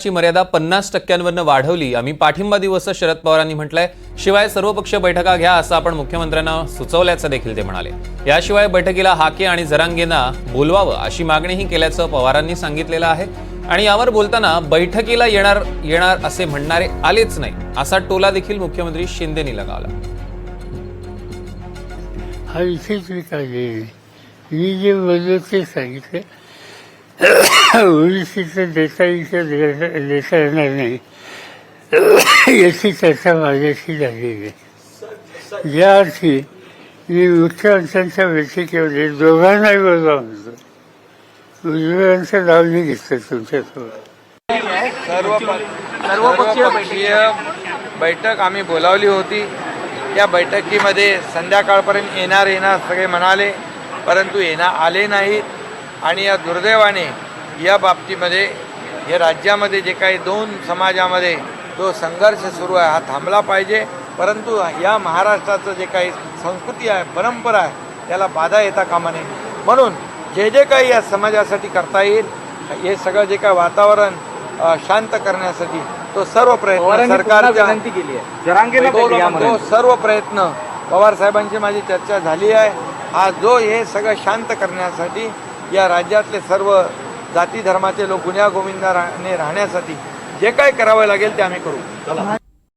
ची मर्यादा 50% वाढवली। आम्ही पाठिंबा देऊ असं शरद पवारांनी म्हटलंय। शिवाय सर्वपक्षीय बैठका घ्या असं आपण मुख्यमंत्र्यांना सुचवल्याचं देखील ते म्हणाले। याशिवाय बैठकीला हाके आणि जरांगेंना बोलवावं अशी मागणीही केल्याचं पवारांनी सांगितलेलं आहे। आणि यावर बोलताना बैठकीला येणार असे म्हणणारे आलेच नाही असा टोला देखील मुख्यमंत्री शिंदेंनी लगावला। हा विशेष विकास मी जे बोललो ते सांगितलं। ओबीसीचं देता येणार नाही याची चर्चा माझ्याशी झालेली आहे। या अर्थी मी मुख्यमंत्र्यांच्या बैठकीमध्ये दोघांनाही बोलवा म्हणतो। उजव्यांचं नाव नाही घेतलं तुमच्यासोबत। सर्वपक्षीय बैठक आम्ही बोलावली होती। त्या बैठकीमध्ये संध्याकाळपर्यंत येणार सगळे म्हणाले, परंतु आले नाहीत। आणि या दुर्दैवाने या बाबतीमध्ये हे राज्यामध्ये जे काही दोन समाजामध्ये जो संघर्ष सुरू आहे हा थांबला पाहिजे। परंतु या महाराष्ट्राचं जे काही संस्कृती आहे, परंपरा आहे, त्याला बाधा येता कामा नये। म्हणून जे काही या समाजासाठी करता येईल हे सगळं जे काही वातावरण शांत करण्यासाठी तो सर्व प्रयत्न सरकारच्या विनंती केली आहे। तो सर्व प्रयत्न पवार साहेबांची माझी चर्चा झाली आहे। हा जो हे सगळं शांत करण्यासाठी या राज्यातले सर्व जाती धर्माचे लोक गुण्यागोविंदाने राहण्यासाठी जे काही करावं लागेल ते आम्ही करू।